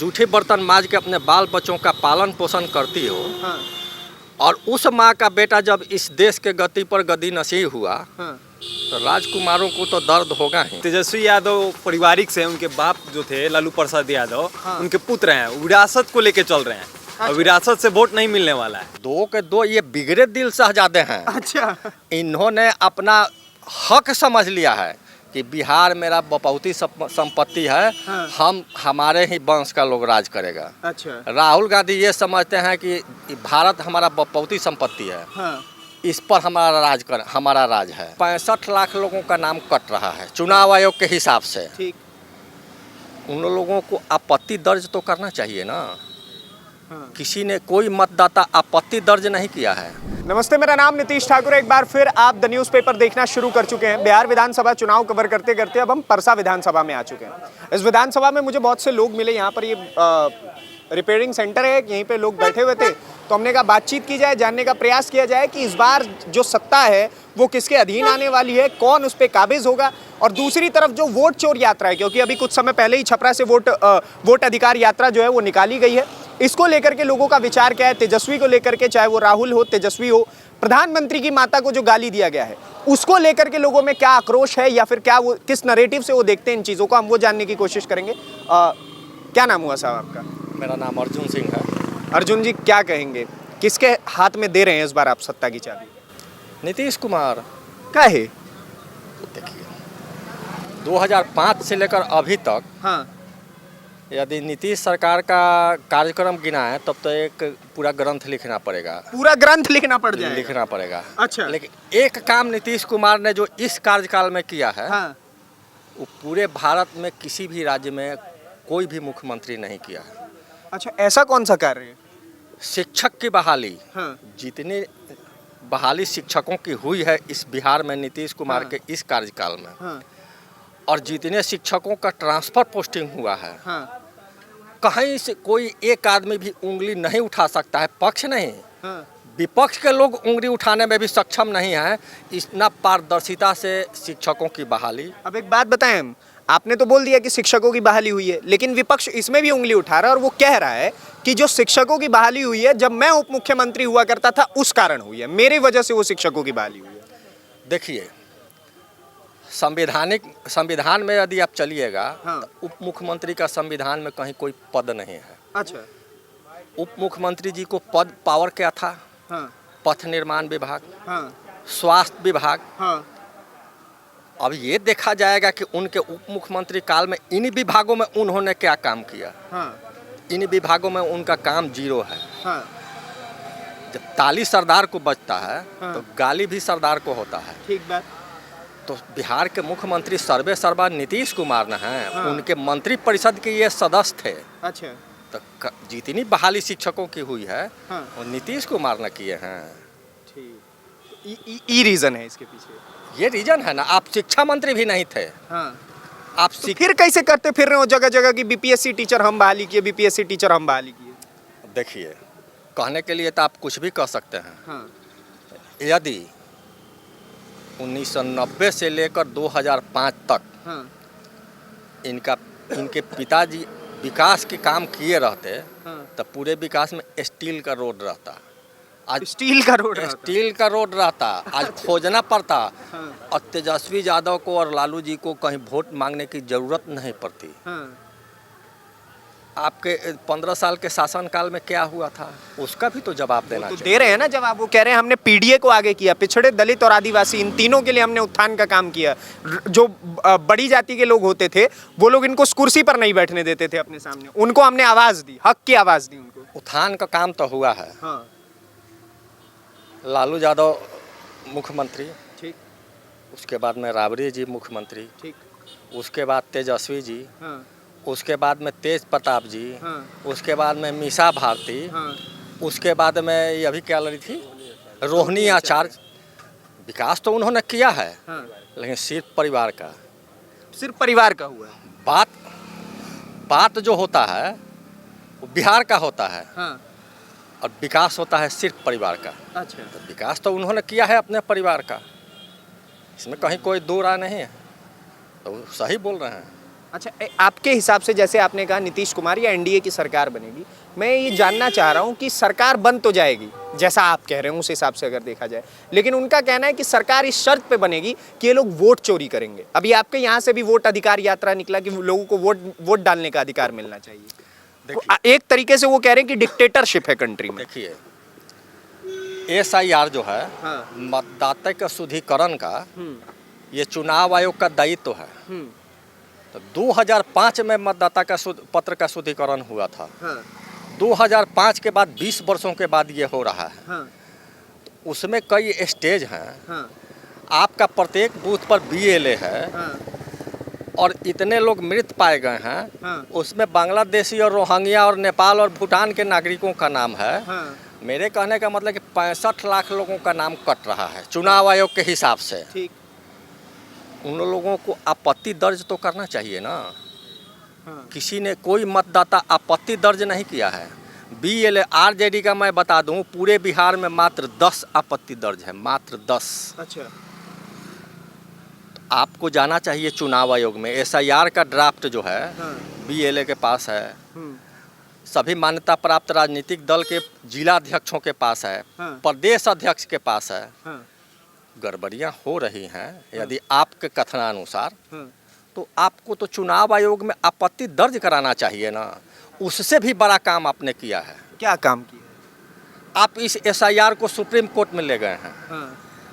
जूठे बर्तन माज के अपने बाल बच्चों का पालन पोषण करती हो, हाँ, और उस माँ का बेटा जब इस देश के गति पर गद्दी नसीब हुआ, हाँ। तो राजकुमारों को तो दर्द होगा ही। तेजस्वी यादव पारिवारिक से, उनके बाप जो थे लालू प्रसाद यादव, हाँ। उनके पुत्र हैं, विरासत को लेके चल रहे हैं। और विरासत से वोट नहीं मिलने वाला है। दो के दो ये बिगड़े दिल शहजादे हैं। अच्छा। इन्होंने अपना हक समझ लिया है कि बिहार मेरा बपौती संपत्ति है, हाँ। हमारे ही वंश का लोग राज करेगा। अच्छा। राहुल गांधी ये समझते हैं कि भारत हमारा बपौती संपत्ति है, हाँ। इस पर हमारा राज है। 65 लाख लोगों का नाम कट रहा है चुनाव आयोग के हिसाब से। ठीक। उन लोगों को आपत्ति दर्ज तो करना चाहिए ना। हाँ। किसी ने, कोई मतदाता आपत्ति दर्ज नहीं किया है। नमस्ते, मेरा नाम नीतीश ठाकुर। एक बार फिर आप द न्यूज़पेपर देखना शुरू कर चुके हैं। बिहार विधानसभा चुनाव कवर करते करते अब हम परसा विधानसभा में आ चुके हैं। इस विधानसभा में मुझे बहुत से लोग मिले। यहाँ पर ये रिपेयरिंग सेंटर है, यहीं पे लोग बैठे हुए थे, तो हमने कहा बातचीत की जाए, जानने का प्रयास किया जाए कि इस बार जो सत्ता है वो किसके अधीन आने वाली है, कौन उस पर काबिज होगा। और दूसरी तरफ जो वोट चोर यात्रा है, क्योंकि अभी कुछ समय पहले ही छपरा से वोट अधिकार यात्रा जो है वो निकाली गई है, इसको लेकर के लोगों का विचार क्या है। तेजस्वी को लेकर के, चाहे वो राहुल हो, तेजस्वी हो, प्रधानमंत्री की माता को जो गाली दिया गया है उसको लेकर के लोगों में क्या आक्रोश है, या फिर क्या वो किस नरेटिव से वो देखते हैं इन चीज़ों को, हम वो जानने की कोशिश करेंगे। क्या नाम हुआ साहब आपका? मेरा नाम अर्जुन सिंह है। अर्जुन जी, क्या कहेंगे, किसके हाथ में दे रहे हैं इस बार आप सत्ता की चाबी? नीतीश कुमार। क्या है? देखिए, 2005 से लेकर अभी तक हाँ। यदि नीतीश सरकार का कार्यक्रम गिना है तब तो एक पूरा ग्रंथ लिखना पड़ेगा। पूरा ग्रंथ लिखना पड़ जाएगा? लिखना पड़ेगा। अच्छा। लेकिन एक काम नीतीश कुमार ने जो इस कार्यकाल में किया है, हाँ। वो पूरे भारत में किसी भी राज्य में कोई भी मुख्यमंत्री नहीं किया है। अच्छा, ऐसा कौन सा कार्य है? शिक्षक की बहाली, हाँ। जितनी बहाली शिक्षकों की हुई है इस बिहार में नीतीश कुमार हाँ। के इस कार्यकाल में, हाँ। और जितने शिक्षकों का ट्रांसफर पोस्टिंग हुआ है, हाँ। कहीं से कोई एक आदमी भी उंगली नहीं उठा सकता है, पक्ष नहीं, हाँ। विपक्ष के लोग उंगली उठाने में भी सक्षम नहीं है। इतना पारदर्शिता से शिक्षकों की बहाली। अब एक बात बताएं, हम आपने तो बोल दिया कि शिक्षकों की बहाली हुई है, लेकिन विपक्ष इसमें भी उंगली उठा रहा है और वो कह रहा है कि जो शिक्षकों की बहाली हुई है जब मैं उप मुख्यमंत्री हुआ करता था उस कारण हुई है, मेरी वजह से वो शिक्षकों की बहाली हुई है। देखिए, संविधान में यदि आप चलिएगा, हाँ। तो उप मुख्यमंत्री का संविधान में कहीं कोई पद नहीं है। अच्छा। उप मुख्यमंत्री जी को पद, पावर क्या था? हाँ। पथ निर्माण विभाग, हाँ। स्वास्थ्य विभाग। हाँ। अब ये देखा जाएगा कि उनके उप मुख्यमंत्री काल में इन विभागों में उन्होंने क्या काम किया। हाँ। इन विभागों में उनका काम जीरो है। हाँ। जब ताली सरदार को बजता है, हाँ। तो गाली भी सरदार को होता है। ठीक बात। तो बिहार के मुख्यमंत्री सर्वे सर्वा नीतीश कुमार न हैं। हाँ। उनके मंत्री परिषद के ये सदस्य थे। अच्छा। तो जितनी बहाली शिक्षकों की हुई है, हाँ। वो नीतीश कुमार ने किए हैं। ठीक। ई रीजन है इसके पीछे? ये रीजन है ना। आप शिक्षा मंत्री भी नहीं थे। हाँ। आप तो फिर कैसे करते फिर रहे हो जगह जगह की बीपीएससी टीचर हम बहाली किए, बीपीएससी टीचर हम बहाली किए? देखिए, कहने के लिए तो आप कुछ भी कह सकते हैं। हाँ। यदि 1990 से लेकर 2005 तक हाँ। इनके पिताजी विकास के काम किए रहते, हाँ। तो पूरे विकास में स्टील का रोड रहता। आज स्टील का रोड रहता? स्टील का रोड रहता, आज खोजना पड़ता। हाँ। और तेजस्वी यादव को और लालू जी को कहीं वोट मांगने की जरूरत नहीं पड़ती। हाँ। आपके 15 साल के शासनकाल में क्या हुआ था, उसका भी तो जवाब देना तो चाहिए। दे रहे हैं ना जवाब। वो कह रहे हैं हमने पीडीए को आगे किया, पिछड़े, दलित और आदिवासी, इन तीनों के लिए हमने उत्थान का काम किया। जो बड़ी जाति के लोग होते थे वो लोग इनको कुर्सी पर नहीं बैठने देते थे अपने सामने, उनको हमने आवाज दी, हक की आवाज दी उनको। उत्थान का काम तो हुआ है। हाँ। लालू यादव मुख्यमंत्री, ठीक। उसके बाद में राबड़ी जी मुख्यमंत्री, ठीक। उसके बाद तेजस्वी जी, हाँ। उसके बाद में तेज प्रताप जी, हाँ। उसके बाद में मीसा भारती, हाँ। उसके बाद में ये अभी क्या लड़ी थी, रोहिणी आचार्य। विकास तो उन्होंने किया है, हाँ। लेकिन सिर्फ परिवार का। सिर्फ परिवार का हुआ है? बात जो होता है वो बिहार का होता है, हाँ। और विकास होता है सिर्फ परिवार का। अच्छा। तो विकास तो उन्होंने किया है अपने परिवार का, इसमें कहीं कोई दो राय नहीं है। तो वो सही बोल रहे हैं। अच्छा आपके हिसाब से जैसे आपने कहा नीतीश कुमार या एनडीए की सरकार बनेगी, मैं ये जानना चाह रहा हूँ कि सरकार बन तो जाएगी जैसा आप कह रहे हो उस हिसाब से अगर देखा जाए, लेकिन उनका कहना है कि सरकार इस शर्त पे बनेगी कि ये लोग वोट चोरी करेंगे। अभी आपके यहाँ से भी वोट अधिकार यात्रा निकला कि लोगों को वोट डालने का अधिकार मिलना चाहिए। एक तरीके से वो कह रहे हैं कि डिक्टेटरशिप है कंट्री में। देखिए SIR जो है हाँ। मतदाता का शुद्धिकरण का ये चुनाव आयोग का दायित्व है। तो 2005 में मतदाता का पत्र का शुद्धिकरण हुआ था। 2005 के बाद 20 वर्षों के बाद ये हो रहा है। तो उसमें कई स्टेज हैं। आपका प्रत्येक बूथ पर BLA है और इतने लोग मृत पाए गए हैं। उसमें बांग्लादेशी और रोहिंग्या और नेपाल और भूटान के नागरिकों का नाम है। मेरे कहने का मतलब कि 65 लाख लोगों का नाम कट रहा है चुनाव आयोग के हिसाब से। ठीक। उन लोगों को आपत्ति दर्ज तो करना चाहिए ना। किसी ने कोई मतदाता आपत्ति दर्ज नहीं किया है। BLA RJD का मैं बता दूं पूरे बिहार में मात्र 10 आपत्ति दर्ज है, मात्र 10। अच्छा। तो आपको जाना चाहिए चुनाव आयोग में SIR का ड्राफ्ट जो है BLA के पास है, सभी मान्यता प्राप्त राजनीतिक दल के जिला अध्यक्षों के पास है, प्रदेश अध्यक्ष के पास है। गड़बड़ियाँ हो रही हैं यदि आपके कथनानुसार, तो आपको तो चुनाव आयोग में आपत्ति दर्ज कराना चाहिए ना। उससे भी बड़ा काम आपने किया है। क्या काम किया? आप इस SIR को सुप्रीम कोर्ट में ले गए हैं।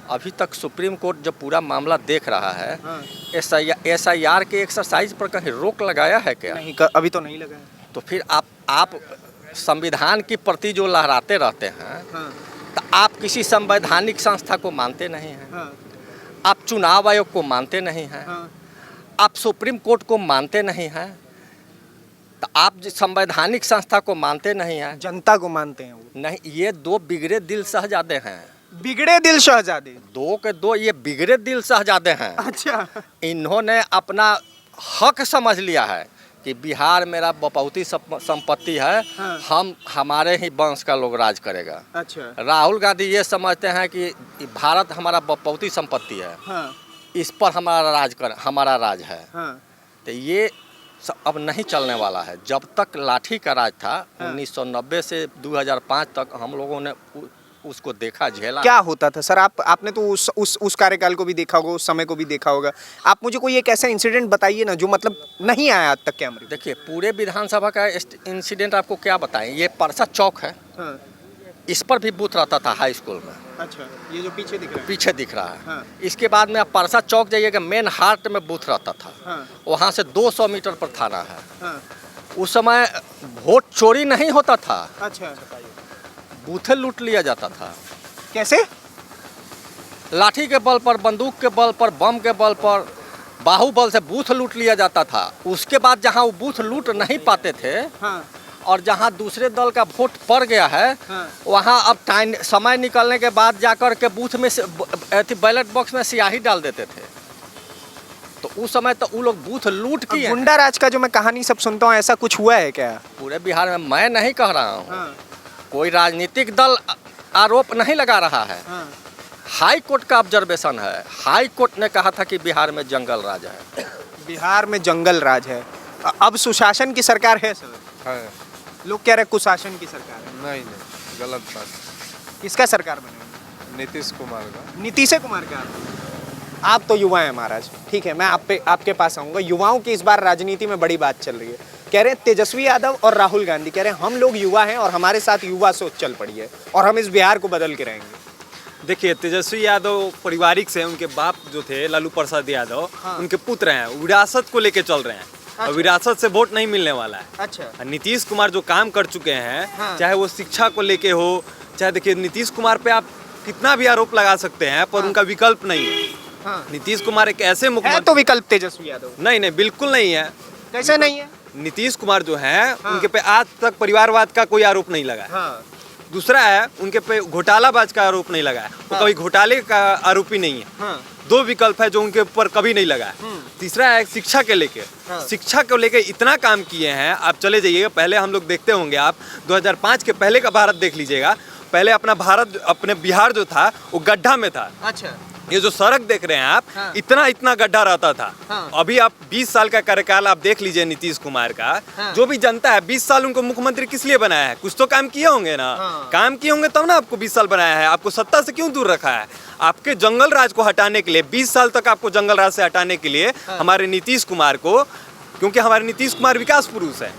अभी तक सुप्रीम कोर्ट जब पूरा मामला देख रहा है, SIR के एक्सरसाइज पर कहीं रोक लगाया है क्या? नहीं, अभी तो नहीं लगा है। तो फिर आप संविधान की प्रति जो लहराते रहते हैं, तो आप किसी संवैधानिक संस्था को मानते नहीं हैं। आप चुनाव आयोग को मानते नहीं हैं। आप सुप्रीम कोर्ट को मानते नहीं हैं। तो आप संवैधानिक संस्था को मानते नहीं हैं। जनता को मानते हैं वो। नहीं, ये दो बिगड़े दिल शहजादे हैं। बिगड़े दिल शहजादे? दो के दो ये बिगड़े दिल शहजादे हैं। अच्छा। इन्होंने अपना हक समझ लिया है कि बिहार मेरा बपौती संपत्ति है। हम हमारे ही वंश का लोग राज करेगा। अच्छा। राहुल गांधी ये समझते हैं कि भारत हमारा बपौती संपत्ति है। इस पर हमारा राज है। तो ये अब नहीं चलने वाला है। जब तक लाठी का राज था 1990 से 2005 तक हम लोगों ने उसको देखा, झेला। क्या होता था सर? आपने तो उस कार्यकाल को भी देखा होगा, उस समय को भी देखा होगा। आप मुझे कोई एक ऐसा इंसिडेंट बताइए ना जो मतलब नहीं आया आज तक कैमरे। देखिए पूरे विधानसभा का इंसिडेंट आपको क्या बताएं। ये परसा चौक है। इस पर भी बूथ रहता था हाई स्कूल में। अच्छा, ये जो पीछे दिख रहा है? पीछे दिख रहा है। इसके बाद में आप परसा चौक जाइएगा, मेन हार्ट में बूथ रहता था। वहाँ से 200 मीटर पर थाना है। उस समय वोट चोरी नहीं होता था। अच्छा। बूथे लूट लिया जाता था। कैसे? लाठी के बल पर, बंदूक के बल पर, बम के बल पर, बाहुबल से बूथ लूट लिया जाता था। उसके बाद जहां वो बूथ लूट नहीं पाते थे और जहां दूसरे दल का वोट पड़ गया है, वहां अब टाइम समय निकलने के बाद जाकर के बूथ में बैलेट बॉक्स में स्याही डाल देते थे। तो उस समय तो वो लोग बूथ लूट किए। गुंडा राज का जो मैं कहानी सब सुनता हूँ, ऐसा कुछ हुआ है क्या पूरे बिहार में? मैं नहीं कह रहा हूँ, कोई राजनीतिक दल आरोप नहीं लगा रहा है। हाई कोर्ट का ऑब्जर्वेशन है। हाई कोर्ट ने कहा था कि बिहार में जंगल राज है। बिहार में जंगल राज है। अब सुशासन की सरकार है सर? है। लोग कह रहे कुशासन की सरकार है। नहीं, गलत बात। किसका सरकार बनेगा? नीतीश कुमार का। नीतीश कुमार का। आप तो युवा हैं महाराज, ठीक है, मैं आपके पास आऊँगा। युवाओं की इस बार राजनीति में बड़ी बात चल रही है। कह रहे हैं तेजस्वी यादव और राहुल गांधी कह रहे हैं हम लोग युवा हैं और हमारे साथ युवा सोच चल पड़ी है और हम इस बिहार को बदल के रहेंगे। देखिए तेजस्वी यादव पारिवारिक से, उनके बाप जो थे लालू प्रसाद यादव, उनके पुत्र हैं, विरासत को लेके चल रहे हैं। और विरासत से वोट नहीं मिलने वाला है। अच्छा। नीतीश कुमार जो काम कर चुके हैं, चाहे वो शिक्षा को लेके हो, चाहे देखिए नीतीश कुमार पे आप कितना भी आरोप लगा सकते हैं पर उनका विकल्प नहीं है। नीतीश कुमार एक ऐसे मुख्यमंत्री। तो विकल्प तेजस्वी यादव? नहीं, बिल्कुल नहीं है। कैसे नहीं है? नीतीश कुमार जो है उनके पे आज तक परिवारवाद का कोई आरोप नहीं लगा है। दूसरा है उनके पे घोटालाबाज का आरोप नहीं लगा है। वो कभी घोटाले का आरोपी नहीं है। दो विकल्प है जो उनके ऊपर कभी नहीं लगा है। तीसरा है शिक्षा के लेके। शिक्षा को लेके इतना काम किए हैं। आप चले जाइएगा, पहले हम लोग देखते होंगे, आप 2005 के पहले का भारत देख लीजिएगा। पहले अपना भारत, अपने बिहार जो था वो गड्ढा में था। अच्छा। ये जो सड़क देख रहे हैं आप, हाँ। इतना इतना गड्ढा रहता था। हाँ। अभी आप 20 साल का कार्यकाल आप देख लीजिए नीतीश कुमार का। हाँ। जो भी जनता है, 20 साल उनको मुख्यमंत्री किस लिए बनाया है? कुछ तो काम किए होंगे ना। हाँ। काम किए होंगे तब ना आपको 20 साल बनाया है। आपको सत्ता से क्यों दूर रखा है? आपके जंगल राज को हटाने के लिए, 20 साल तक आपको जंगल राज से हटाने के लिए हमारे नीतीश कुमार को, क्योंकि हमारे नीतीश कुमार विकास पुरुष है,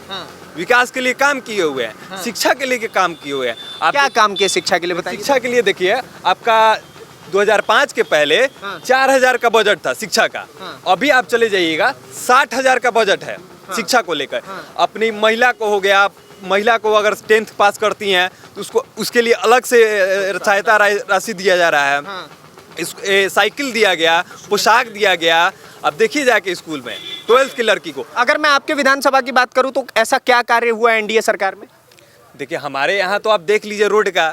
विकास के लिए काम किए हुए हैं, शिक्षा के लिए काम किए हुए हैं। आप क्या काम किए शिक्षा के लिए बताइए? शिक्षा के लिए देखिए, आपका 2005 के पहले 4000 का बजट था शिक्षा का। अभी आप चले जाइएगा 60,000 का बजट है शिक्षा को लेकर। अपनी महिला को हो गया, महिला को अगर 10th पास करती हैं तो उसको उसके लिए अलग से सहायता राशि दिया जा रहा है। साइकिल दिया गया, पोशाक दिया गया। अब देखिए जाके स्कूल में 12th की लड़की को। अगर मैं आपके विधानसभा की बात करूं तो ऐसा क्या कार्य हुआ एनडीए सरकार में? देखिए हमारे यहाँ तो आप देख लीजिए रोड का,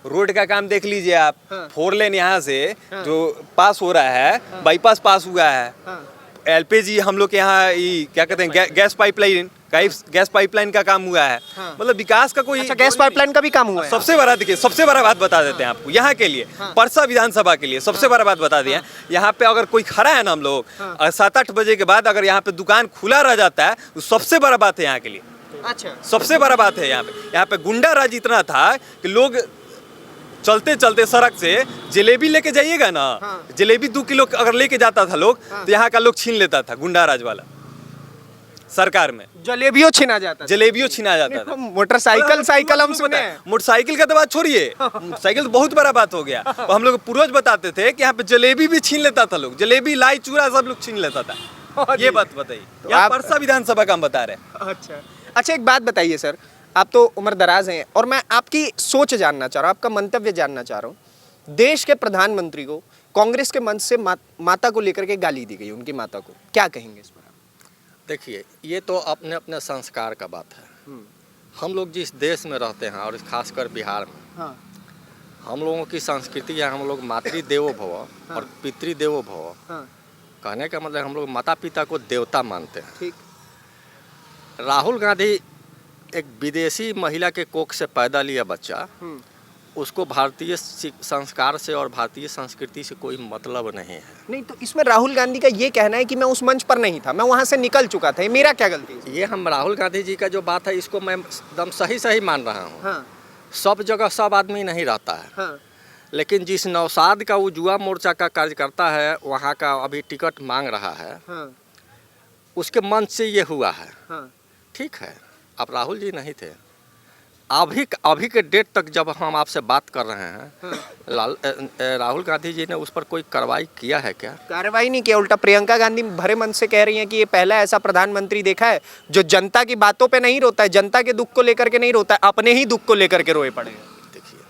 रोड का काम देख लीजिए आप। 4 लेन यहाँ से जो पास हो रहा है, बाईपास पास हुआ है। एलपीजी हम लोग के यहाँ क्या कहते हैं, गैस पाइपलाइन का काम हुआ है। मतलब विकास का कोई। अच्छा, गैस पाइपलाइन का भी काम हुआ है? सबसे बड़ा देखिए, सबसे बड़ा बात बता देते हैं आपको यहाँ के लिए, परसा विधानसभा के लिए सबसे बड़ा बात बता दिया। यहाँ पे अगर कोई खड़ा है ना, हम लोग 7-8 बजे के बाद अगर यहाँ पे दुकान खुला रह जाता है तो सबसे बड़ा बात है यहाँ के लिए। अच्छा, सबसे बड़ा बात है यहाँ पे गुंडा राज इतना था कि लोग चलते चलते सड़क से जलेबी लेके जाइएगा ना, जलेबी 2 किलो अगर लेके जाता था लोग तो यहाँ का लोग छीन लेता था, गुंडा राज वाला सरकार में। जलेबियों छीना जाता था? जलेबियों छीना जाता था। मोटरसाइकिल हम सुने हैं। मोटरसाइकिल का तो बात छोड़िए, साइकिल तो बहुत बड़ा बात हो गया। तो हम लोग पूर्वज बताते थे कि यहाँ पे जलेबी भी छीन लेता था लोग, जलेबी लाई चूड़ा सब लोग छीन लेता था। ये बात बताइए, तो यहाँ आप परसा विधानसभा का हम बता रहे हैं। अच्छा, एक बात बताइए सर, आप तो उम्र दराज हैं और मैं आपकी सोच जानना चाह रहा हूँ, आपका मंतव्य जानना चाह रहा हूँ। देश के प्रधानमंत्री को कांग्रेस के मंच से माता को लेकर के गाली दी गई, उनकी माता को, क्या कहेंगे इस पर? देखिए, ये तो अपने अपने संस्कार का बात है। हम लोग जिस देश में रहते हैं और खासकर बिहार में, हम लोगों की संस्कृति है, हम लोग मातृदेवो भव और पितृदेवो भव। कहने का मतलब हम लोग माता पिता को देवता मानते हैं। ठीक। राहुल गांधी एक विदेशी महिला के कोख से पैदा लिया बच्चा, उसको भारतीय संस्कार से और भारतीय संस्कृति से कोई मतलब नहीं है। नहीं तो इसमें राहुल गांधी का ये कहना है कि मैं उस मंच पर नहीं था, मैं वहां से निकल चुका था, ये मेरा क्या गलती है? ये हम राहुल गांधी जी का जो बात है इसको मैं एकदम सही मान रहा हूँ। सब जगह सब आदमी नहीं रहता है। लेकिन जिस नौसाद का वो युवा मोर्चा का कार्यकर्ता है, वहाँ का अभी टिकट मांग रहा है, उसके मंच से ये हुआ है। ठीक है, अब राहुल जी नहीं थे। अभी के डेट तक जब हम आपसे बात कर रहे हैं, राहुल गांधी जी ने उस पर कोई कार्रवाई किया है क्या? कार्रवाई नहीं किया, उल्टा प्रियंका गांधी भरे मन से कह रही हैं कि ये पहला ऐसा प्रधानमंत्री देखा है जो जनता की बातों पे नहीं रोता है, जनता के दुख को लेकर के नहीं रोता है, अपने ही दुख को लेकर के रोए पड़े हैं। देखिए,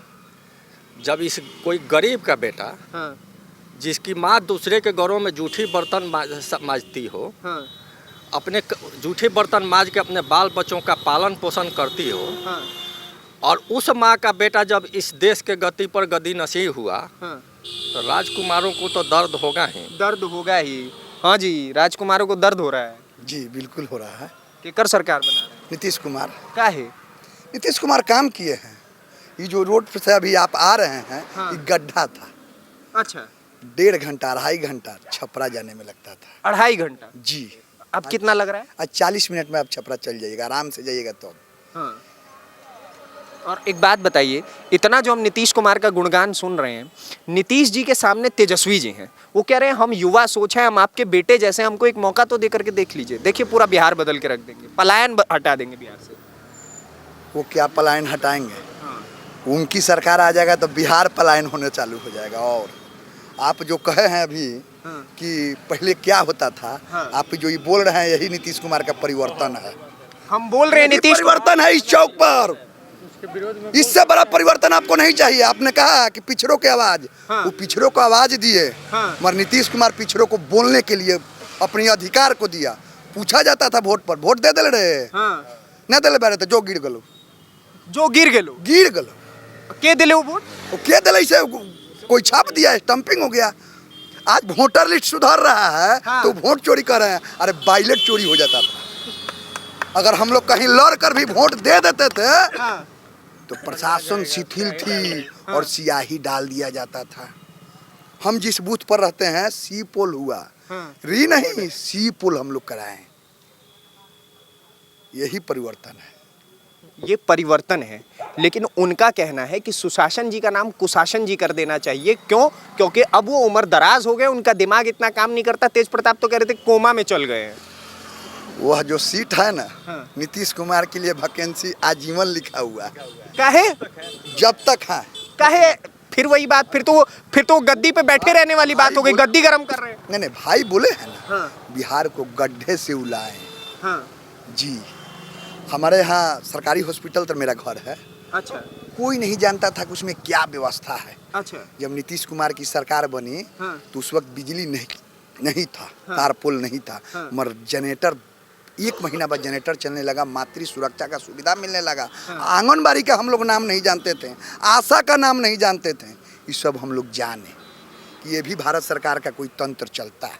जब इस कोई गरीब का बेटा, जिसकी माँ दूसरे के घरों में जूठी बर्तन मांजती हो, अपने जूठे बर्तन मांज के अपने बाल बच्चों का पालन पोषण करती हो, और उस माँ का बेटा जब इस देश के गति पर गद्दी नसीब हुआ, तो राजकुमारों को तो दर्द होगा ही। दर्द होगा ही। हाँ जी, राजकुमारों को दर्द हो रहा है। जी बिल्कुल हो रहा है। केकर सरकार बना रहे हैं? नीतीश कुमार। क्या है? नीतीश कुमार काम किए हैं। ये जो रोड से अभी आप आ रहे हैं, ये गड्ढा था। अच्छा। 1.5 घंटा 2.5 घंटा छपरा जाने में लगता था। 2.5 घंटा? जी। अब कितना लग रहा है? आज 40 मिनट में आप छपरा चल जाइएगा, आराम से जाइएगा तो। हाँ। और एक बात बताइए, इतना जो हम नीतीश कुमार का गुणगान सुन रहे हैं, नीतीश जी के सामने तेजस्वी जी हैं, वो कह रहे हैं हम युवा सोच हैं, हम आपके बेटे जैसे, हमको एक मौका तो दे करके देख लीजिए, देखिए पूरा बिहार बदल के रख देंगे, पलायन हटा देंगे बिहार से। वो क्या पलायन हटाएंगे? उनकी सरकार आ जाएगा तो बिहार पलायन होने चालू हो जाएगा। और आप जो कहे हैं अभी कि पहले क्या होता था, आप जो ये बोल रहे हैं, यही नीतीश कुमार का परिवर्तन है। हम बोल रहे हैं नीतीश परिवर्तन है इस चौक पर। इससे बड़ा परिवर्तन आपको नहीं चाहिए। आपने कहा कि पिछड़ों की आवाज, वो पिछड़ों को आवाज दिए, मगर नीतीश कुमार पिछड़ों को बोलने के लिए अपने अधिकार को दिया। पूछा जाता था वोट पर, वोट दे दे रहे, नहीं दे रहे थे, जो गिर गलो, गिर गलो के दिले वो वोट, वो के दिले से कोई छाप दिया, स्टंपिंग हो गया। आज वोटर लिस्ट सुधार रहा है तो वोट चोरी कर रहे हैं। अरे बैलेट चोरी हो जाता था। अगर हम लोग कहीं लड़ कर भी वोट दे देते थे तो प्रशासन शिथिल थी और सियाही डाल दिया जाता था। हम जिस बूथ पर रहते हैं सी पोल हुआ, री नहीं सी पोल हम लोग कराए। यही परिवर्तन है। ये परिवर्तन है, लेकिन उनका कहना है कि सुशासन जी का नाम कुशासन जी कर देना चाहिए। क्यों? क्योंकि अब वो उम्र दराज हो गए, उनका दिमाग इतना काम नहीं करता। तेज प्रताप तो कह रहे थे कोमा में चल गए हैं। वह जो सीट है ना, नीतीश कुमार के लिए वैकेंसी आजीवन लिखा हुआ है। काहे? जब तक है। काहे? फिर वही बात, फिर तो गद्दी पे बैठे रहने वाली बात हो गई। गद्दी गरम कर रहे हैं। नहीं भाई बोले हैं ना, बिहार को गड्ढे से उलाए। जी, हमारे यहाँ सरकारी हॉस्पिटल तो मेरा घर है। अच्छा। कोई नहीं जानता था कि उसमें क्या व्यवस्था है। अच्छा। जब नीतीश कुमार की सरकार बनी तो उस वक्त बिजली नहीं था, तारपोल नहीं था, मगर जनरेटर 1 महीना बाद जनरेटर चलने लगा, मातृ सुरक्षा का सुविधा मिलने लगा। आंगनबाड़ी का हम लोग नाम नहीं जानते थे, आशा का नाम नहीं जानते थे। ये सब हम लोग जाने कि ये भी भारत सरकार का कोई तंत्र चलता है।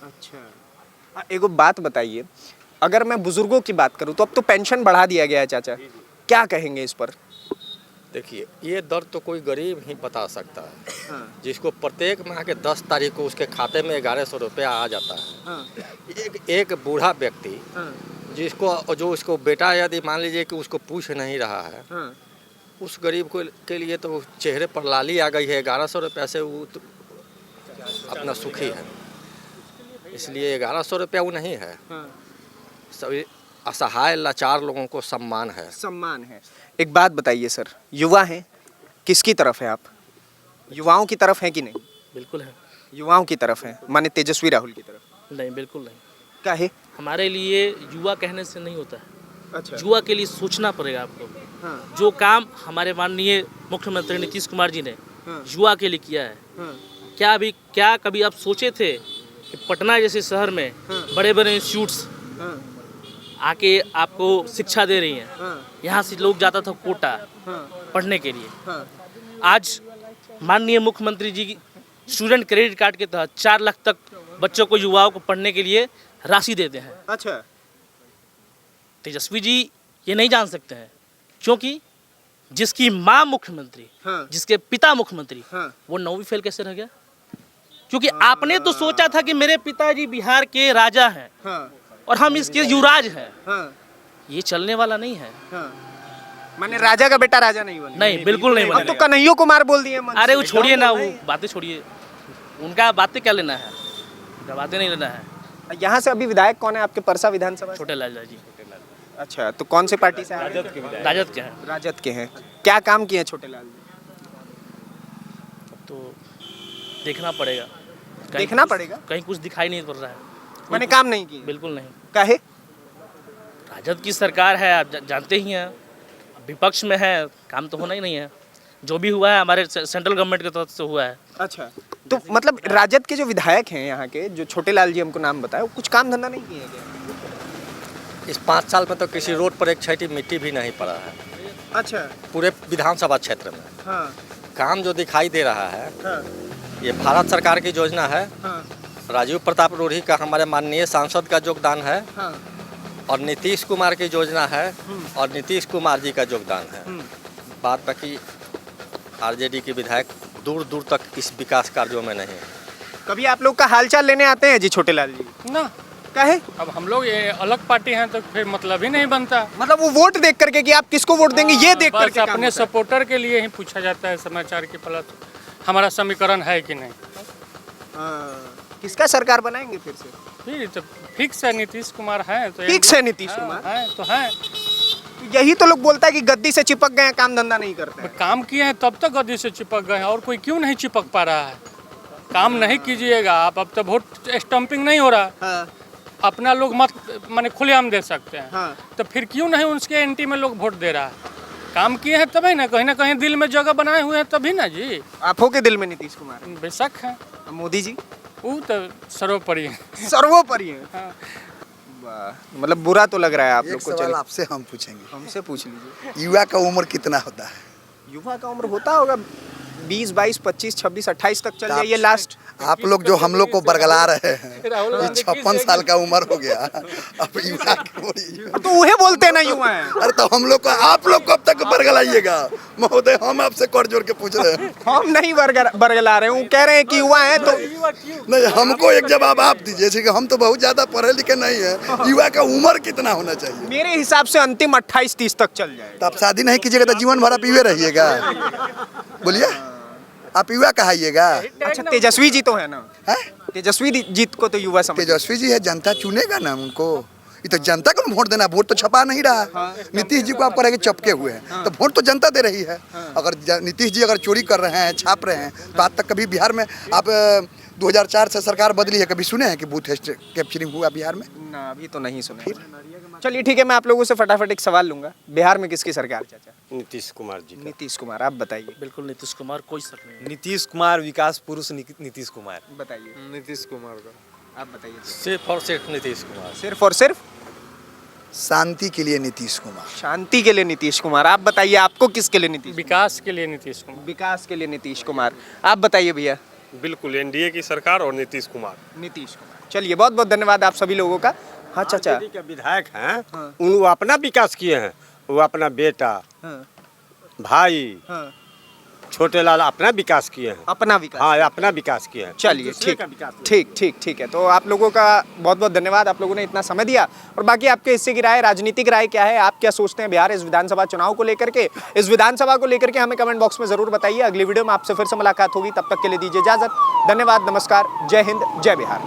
अच्छा, एगो बात बताइए, अगर मैं बुजुर्गों की बात करूं तो अब तो पेंशन बढ़ा दिया गया है चाचा, क्या कहेंगे इस पर? देखिए, ये दर तो कोई गरीब ही बता सकता है। जिसको प्रत्येक माह के 10 तारीख को उसके खाते में 1100 रुपया आ जाता है। एक बूढ़ा व्यक्ति जो उसको बेटा यदि मान लीजिए कि उसको पूछ नहीं रहा है, उस गरीब के लिए तो चेहरे पर लाली आ गई है। 1100 रुपया से वो तो अपना सुखी है, इसलिए 1100 रुपया वो नहीं है। सभी असहाय लाचार लोगों को सम्मान है। एक बात बताइए सर, युवा हैं, किसकी तरफ है आप? युवाओं की तरफ है कि नहीं? बिल्कुल है। युवाओं की तरफ है, माने तेजस्वी राहुल की तरफ? नहीं, बिल्कुल नहीं। क्या है? हमारे लिए युवा कहने से नहीं होता है। अच्छा। युवा के लिए सोचना पड़ेगा आपको। जो काम हमारे माननीय मुख्यमंत्री नीतीश कुमार जी ने युवा के लिए किया है, क्या कभी आप सोचे थे कि पटना जैसे शहर में बड़े बड़े इंस्टीट्यूट्स आके आपको शिक्षा दे रही हैं? यहाँ से लोग जाता था कोटा पढ़ने के लिए। आज माननीय मुख्यमंत्री जी स्टूडेंट क्रेडिट कार्ड के तहत 4 लाख तक बच्चों को, युवाओं को पढ़ने के लिए राशि देते हैं। अच्छा। तेजस्वी जी ये नहीं जान सकते हैं, क्योंकि जिसकी माँ मुख्यमंत्री, जिसके पिता मुख्यमंत्री, वो 9वीं फेल कैसे रह गया? क्योंकि आपने तो सोचा था कि मेरे पिताजी बिहार के राजा हैं और हम इसके युवराज हैं। ये चलने वाला नहीं है। माने राजा का बेटा राजा नहीं बने? नहीं, बिल्कुल नहीं बने। अब तो कन्हैया कुमार बोल दिए। अरे वो छोड़िए ना, वो बातें छोड़िए, उनका बातें क्या लेना है, उनका बातें नहीं लेना है। यहाँ से अभी विधायक कौन है आपके परसा विधानसभा? छोटे लाल जी। अच्छा, तो कौन से पार्टी से? राजद के हैं। राजद के हैं। क्या काम किए छोटे लाल जी? तो देखना पड़ेगा। कहीं कुछ दिखाई नहीं पड़ रहा है। मैंने काम नहीं किया? बिल्कुल नहीं। काहे? राजद की सरकार है, आप जानते ही हैं, विपक्ष में है, काम तो होना ही नहीं है। जो भी हुआ है हमारे सेंट्रल गवर्नमेंट की तरफ से हुआ है। अच्छा, तो मतलब राजद के जो विधायक हैं यहाँ के, जो छोटे लाल जी हमको नाम बताया, वो कुछ काम धंधा नहीं किया गया? इस 5 साल में तो किसी रोड पर एक छठी मिट्टी भी नहीं पड़ा है। अच्छा। पूरे विधानसभा क्षेत्र में काम जो दिखाई दे रहा है, ये भारत सरकार की योजना है। राजीव प्रताप रूढ़ी का, हमारे माननीय सांसद का योगदान है, और नीतीश कुमार की योजना है, और नीतीश कुमार जी का योगदान है। बात बाकी आरजेडी के विधायक दूर दूर तक इस विकास कार्यों में नहीं है। कभी आप लोग का हालचाल लेने आते हैं जी छोटे लाल जी? ना। काहे? अब हम लोग ये अलग पार्टी हैं तो फिर मतलब ही नहीं बनता। मतलब वो वोट देख करके कि आप किसको वोट देंगे, ये देख बस करके अपने सपोर्टर के लिए ही पूछा जाता है समाचार के प्लस हमारा समीकरण है कि नहीं। किसका सरकार बनाएंगे फिर से? फिर तो फिक्स है नीतीश कुमार है। तो फिक्स है नीतीश कुमार है तो है। यही तो लोग बोलता है कि गद्दी से चिपक गए हैं, काम धंधा नहीं करते हैं। काम किए हैं तब तक गद्दी से चिपक गए हैं, और कोई क्यों नहीं चिपक पा रहा है? काम नहीं कीजिएगा आप, अब तो वोट स्टम्पिंग नहीं हो रहा। अपना लोग मत माने खुलेआम दे सकते हैं, तो फिर क्यों नहीं उसके एंटी में लोग वोट दे रहा है? काम किए हैं तभी ना कहीं दिल में जगह बनाए हुए हैं तभी ना जी। आपो के दिल में नीतीश कुमार बेशक है। मोदी जी वो तो सर्वोपरि है। सर्वोपरि है। मतलब बुरा तो लग रहा है आप लोग को। सवाल आपसे हम पूछेंगे। हमसे पूछ लीजिए। युवा का उम्र कितना होता है? युवा का उम्र होता होगा 20, 22, 25, 26, 28 तक चल जाइए लास्ट। आप लोग जो हम लोग को बरगला रहे हैं, ये 56 साल का उम्र हो गया, अब युवा की बोलिए। तो उहे बोलते हैं ना युवा है। अरे तो हम लोग को, आप लोग कब तक बरगलाइएगा महोदय? हम आपसे कर जोड़ के पूछ रहे हैं। हम नहीं बरगला रहे हूँ, कह रहे हैं कि युवा है तो नहीं, हमको एक जवाब आप दीजिए, जैसे कि हम तो बहुत ज्यादा पढ़े लिखे नहीं है, युवा का उम्र कितना होना चाहिए? मेरे हिसाब से अंतिम 28-30 तक चल जाए। तो आप शादी नहीं कीजिएगा तो जीवन भर आप युवा रहिएगा? बोलिए, आप युवा कहाइएगा? अच्छा, तेजस्वी जी तो है ना? है? तेजस्वी जी को तो युवा समझ। तेजस्वी जी है, जनता चुनेगा ना उनको। ये तो जनता को वोट देना, वोट तो छपा नहीं रहा। नीतीश जी को आप करेंगे चपके हुए हैं, तो वोट तो जनता दे रही है। अगर नीतीश जी अगर चोरी कर रहे हैं, छाप रहे हैं, तो आज तक कभी बिहार में आप 2004 से सरकार बदली है, कभी सुने हैं कि बूथ कैप्चरिंग हुआ बिहार में? ना, अभी तो नहीं सुना। चलिए ठीक है, मैं आप लोगों से फटाफट एक सवाल लूंगा। बिहार में किसकी सरकार चाचा? नीतीश कुमार जी नीतीश कुमार। आप बताइए। बिल्कुल नीतीश कुमार, कोई शक नहीं। नीतीश कुमार विकास पुरुष नीतीश कुमार। बताइए, नीतीश कुमार का। आप बताइए। सिर्फ और सिर्फ नीतीश कुमार। सिर्फ और सिर्फ शांति के लिए नीतीश कुमार। शांति के लिए नीतीश कुमार। आप बताइए, आपको किसके लिए नीतीश? विकास के लिए नीतीश कुमार। विकास के लिए नीतीश कुमार। आप बताइए भैया। बिल्कुल एनडीए की सरकार और नीतीश कुमार। नीतीश कुमार। चलिए, बहुत बहुत धन्यवाद आप सभी लोगों का। हाँ चाचा। के विधायक हैं, वो अपना विकास किए हैं। वो अपना बेटा, भाई, छोटे लाल अपना विकास किए हैं। अपना विकास। हाँ, अपना विकास किए हैं। चलिए दूसरे ठीक का विकास नहीं। ठीक ठीक ठीक है। तो आप लोगों का बहुत बहुत धन्यवाद, आप लोगों ने इतना समय दिया। और बाकी आपके हिस्से की राय, राजनीतिक राय क्या है, आप क्या सोचते हैं बिहार इस विधानसभा चुनाव को लेकर के, इस विधानसभा को लेकर के हमें कमेंट बॉक्स में जरूर बताइए। अगली वीडियो में आपसे फिर से मुलाकात होगी, तब तक के लिए दीजिए इजाजत। धन्यवाद, नमस्कार, जय हिंद, जय बिहार।